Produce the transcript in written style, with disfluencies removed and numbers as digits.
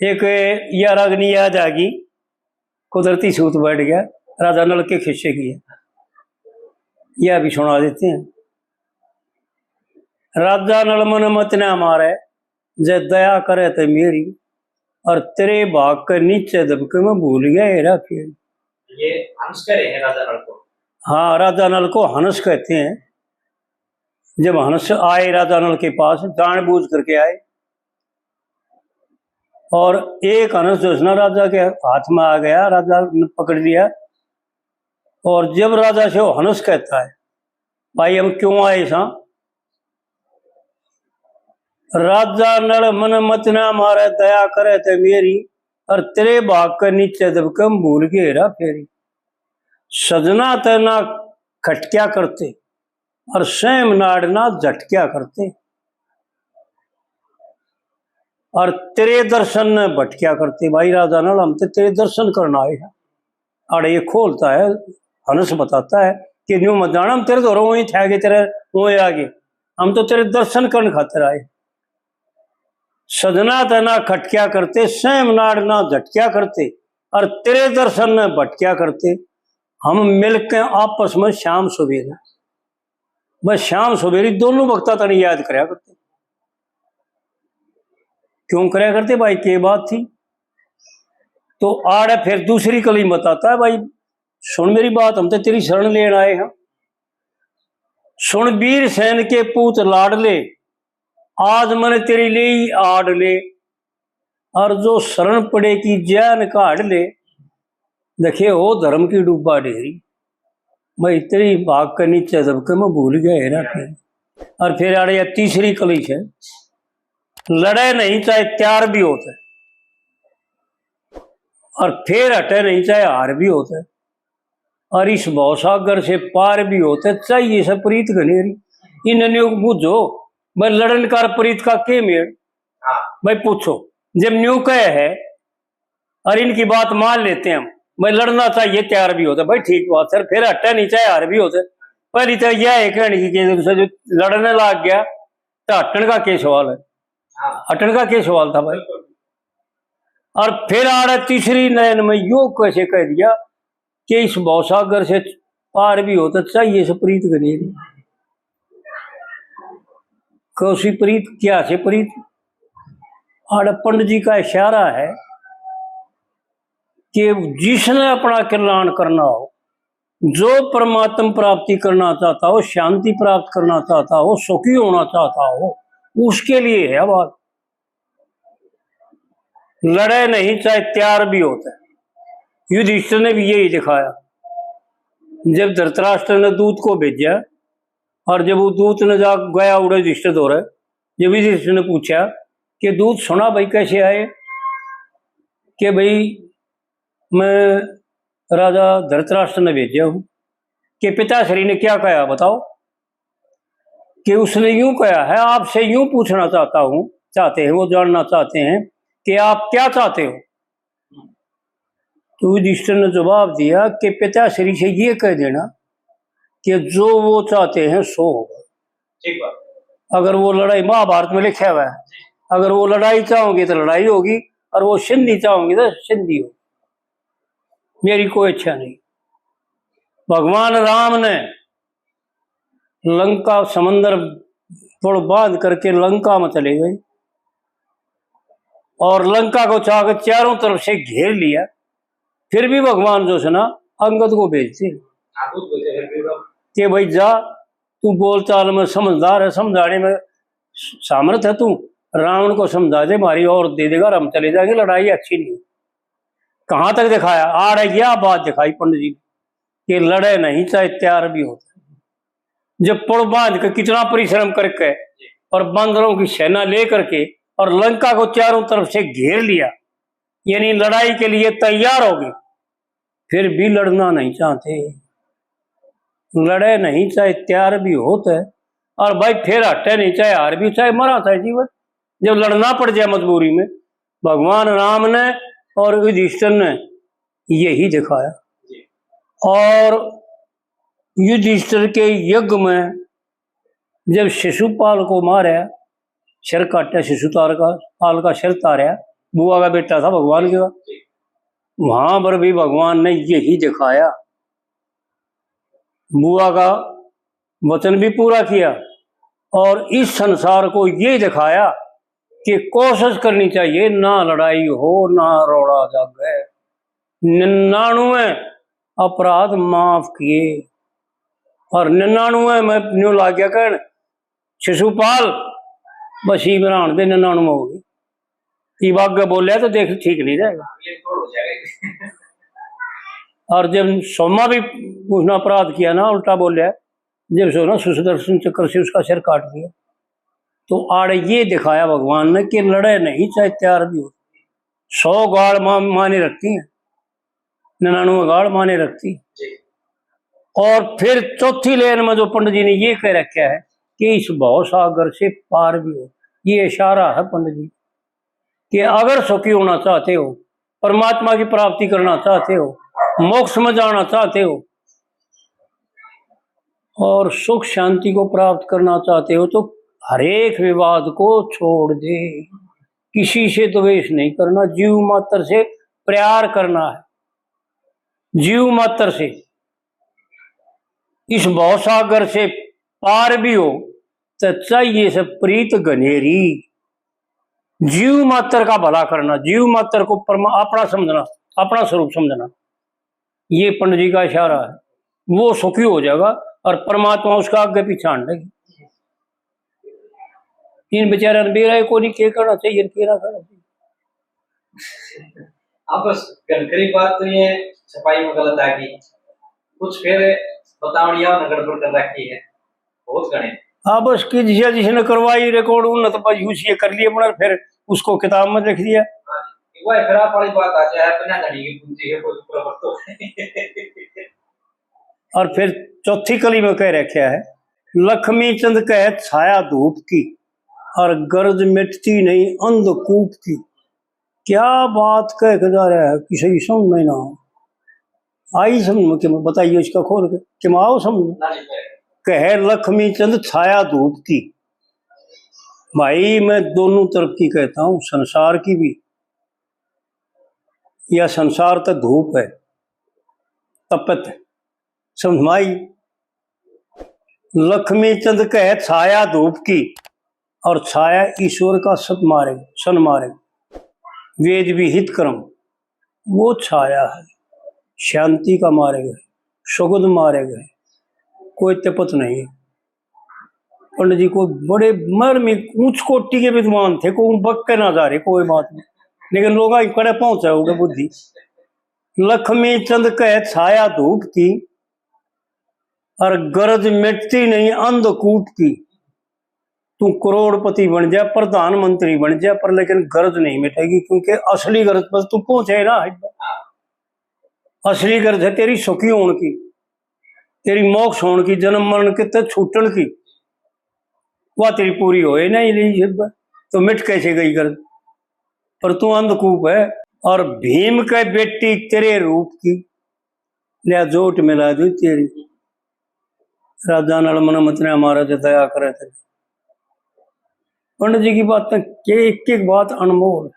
एक यार अग्नि याद आ गई, कुदरती सूत बैठ गया, राजा नल के खिस्से की है, यह भी सुना देते हैं। राजा नल मन मत ना मारे, जे दया करे तो मेरी, और तेरे भाग के नीचे दबके मैं भूल गया हेरा फेरी। ये हंस करे है राजा नल को। हाँ, राजा नल को हंस कहते हैं। जब हंस आए राजा नल के पास, जानबूझ करके आए, और एक हंस जो ना राजा के हाथ में आ गया, राजा ने पकड़ लिया। और जब राजा से वो हंस कहता है, भाई हम क्यों आए सा? राजा नल मन मत ना मारे, दया करे ते मेरी, और तेरे भाग के नीचे दबके भूल के हेरा फेरी। सजना तेना खटक्या करते, और स्वयं नाड़ना झटक्या करते, और तेरे दर्शन ने भटक्या करते। भाई राजा नल, हम तो तेरे दर्शन करना आए हैं। अरे ये खोलता है, हंस बताता है कि न्यू मत जाना, हम तेरे तो वही थे, तेरे वही आगे, हम तो तेरे दर्शन करने खातिर आए। सजना तना खटक्या करते, स्वयं नाड़ना झटक्या करते, और तेरे दर्शन ने भटक्या करते। हम मिलके आपस में शाम सवेरे, बस शाम सवेरे दोनों वक्ता तनी याद कराया करते। क्यों कराया करते भाई? क्या बात थी? तो आड़े फिर दूसरी कली बताता है, भाई सुन मेरी बात, हम तो तेरी शरण लेने आए हैं। सुन वीर सैन के पूत लाडले, आज मन तेरी ले आड़ ले, और जो शरण पड़े की जैन काढ़ ले। देखे हो धर्म की डूबा डेरी, मैं तेरी भाग के नीचे दबके मैं भूल गया हेरा फेरी। और फिर आड़े तीसरी कली है, लड़े नहीं चाहे त्यार भी होता है, और फिर हटे नहीं चाहे हार भी होता है, और इस भवसागर से पार भी होते, चाहिए से प्रीत घनेरी। इन पूछो भाई, लड़न कार प्रीत का के मेड़? भाई पूछो, जब न्यू कहे है और इनकी बात मान लेते हैं हम, भाई लड़ना चाहिए त्यार भी होता, भाई ठीक बात सर, फिर हटे नहीं चाहे हार भी होते। पहली तो यह है कहने की जो लड़ने लग गया तो हटन का क्या सवाल है? हटन का क्या सवाल था भाई? और फिर आ रहा तीसरी नयन में यो कैसे कह दिया कि इस भवसागर से पार भी होता, चाहिए से प्रीत घनेरी। कौसी प्रीत, क्या से प्रीत? आड़ पंडित जी का इशारा है कि जिसने अपना कल्याण करना हो, जो परमात्मा प्राप्ति करना चाहता हो, शांति प्राप्त करना चाहता हो, सुखी होना चाहता हो, उसके लिए है बात। लड़े नहीं चाहे त्यार भी होता है। युधिष्ठिर ने भी यही दिखाया। जब धृतराष्ट्र ने दूत को भेजा, और जब वो दूत ने जा गया उड़े युधिष्ठिर दौरे, जब युधिष्ठिर ने पूछा कि दूत सुना भाई कैसे आए, कि भाई मैं राजा धृतराष्ट्र ने भेजा हूं। कि पिताश्री ने क्या कहा बताओ? कि उसने यूं कहा है, आपसे यूं पूछना चाहते हैं, वो जानना चाहते हैं कि आप क्या चाहते हो। तो युधिष्ठिर ने जवाब दिया कि पिताश्री से ये कह देना कि जो वो चाहते हैं सो होगा। ठीक बात। अगर वो लड़ाई, महाभारत में लिखा हुआ है, अगर वो लड़ाई चाहोगे तो लड़ाई होगी, और वो सिंधी चाहोगे तो सिंधी होगी। मेरी कोई इच्छा नहीं। भगवान राम ने लंका समंदर पुल बांध करके लंका में चले गए, और लंका को चाहकर चारों तरफ से घेर लिया। फिर भी भगवान जो है ना अंगद को भेजते कि भाई जा, तू बोलचाल में समझदार है, समझाने में सामर्थ्य है, तू रावण को समझा दे, हमारी और दे देगा, हम चले जाएंगे, लड़ाई अच्छी नहीं। कहां तक दिखाया? आ रही यह बात दिखाई पंडित जी कि लड़े नहीं चाहे त्यार भी होता। जब पुल बांध के कितना परिश्रम करके और बंदरों की सेना लेकर के और लंका को चारों तरफ से घेर लिया, यानी लड़ाई के लिए तैयार हो गए, फिर भी लड़ना नहीं चाहते। लड़े नहीं चाहे त्यार भी होते, और भाई फिर हटे नहीं चाहे हार भी, चाहे मरा चाहे जीवन, जब लड़ना पड़ जाए मजबूरी में। भगवान राम ने और युधिष्ठिर ने यही दिखाया। और युधिष्ठिर के यज्ञ में जब शिशुपाल को मारा, सिर काटा, शिशुपाल का सिर तारा, बुआ का बेटा था भगवान का। वहां पर भी भगवान ने यही दिखाया, बुआ का वचन भी पूरा किया और इस संसार को ये दिखाया कि कोशिश करनी चाहिए, ना लड़ाई हो ना रोड़ा जागे, 99 अपराध माफ किए और 99 में न्यू लाग गया कह शिशुपाल बस ही बनान दे 99 होगी। ये बाग बोलिया तो देख ठीक नहीं रहेगा। ये तोड़ हो जाएगा। और जब सोमा भी उसने अपराध किया ना, उल्टा बोलिया, जब सोना सुदर्शन चक्र से उसका सिर काट दिया, तो आड़े ये दिखाया भगवान ने कि लड़े नहीं चाहे तैयार भी हो। 100 गाड़ माने रखती हैं, 99 गाड़ माने रखती है। और फिर चौथी लेन में जो पंडित जी ने ये कह रखा है कि इस भव सागर से पार भी हो, ये इशारा है पंडित जी कि अगर सुखी होना चाहते हो, परमात्मा की प्राप्ति करना चाहते हो, मोक्ष में जाना चाहते हो और सुख शांति को प्राप्त करना चाहते हो, तो हरेक विवाद को छोड़ दे, किसी से द्वेष नहीं करना, जीव मात्र से प्यार करना है, जीव मात्र से इस भवसागर से पार भी हो तो चाहिए से प्रीत गनेरी, जीव मात्र का भला करना, जीव मात्र को अपना समझना, अपना स्वरूप समझना, ये पंडित जी का इशारा है। वो सुखी हो जाएगा और परमात्मा उसका आगे पीछे आनेगी। इन बेचारे बेरा को नहीं क्या करना चाहिए, क्या करना चाहिए। आप बस गड़करी बात तो ये छपाई में गलत आ गई, कुछ फिर बतावड़िया ने गड़बड़ कर रखी है, बहुत गणे। हाँ बस कि जिसने करवाई रिकॉर्ड उन्होंने तो बस यूज ये कर लिया, बना फिर उसको किताब में लिख दिया। वह फिर आप वाली बात आ जाए अपना घड़ी की पूंजी है कोई प्रवर्तो। और फिर चौथी कली में कह रखा है, लक्ष्मी चंद कह छाया धूप की और गर्ज मिटती नहीं अंधकूप की। क्या बात कह के जा रहा है, किसी समझ में ना आई, समझ में कि बताइए इसका खोल के कि आओ समझ। कह लक्ष्मी चंद छाया धूप की, भाई मैं दोनों तरफ की कहता हूं, संसार की भी, या संसार तो धूप है तपत है, समझ में आई। लक्ष्मी चंद कह छाया धूप की और छाया ईश्वर का सत मार्ग सन मार्ग, वेद विहित क्रम, वो छाया है, शांति का मार्ग है, सुगध मार्ग है, कोई तपत नहीं है। पंडित जी को बड़े मर्म ऊंच कोटि के विद्वान थे, कोई बक के ना जा रहे, कोई बात नहीं, लेकिन लोग कड़े पहुंचे होगा बुद्धि। लक्ष्मी चंद कह छाया धूप की और गरज मिटती नहीं अंधकूप की। तू करोड़पति बन जा, प्रधानमंत्री बन जा, पर लेकिन गरज नहीं मिटेगी, क्योंकि असली गरज पर तू पहुंचे ना। असली गरज है तेरी सुखी होने की, तेरी मोक्ष होने की, जन्म मरण के छूटन की, वह तेरी पूरी होए नहीं तो मिट कैसे गई गरज। पर तू अंधकूप है और भीम के बेटी तेरे रूप की, लिया जोट मिला दी तेरी, राजा नल मन मतने हमारा जताया करे थे। पंडित जी की बात एक एक बात अनमोल।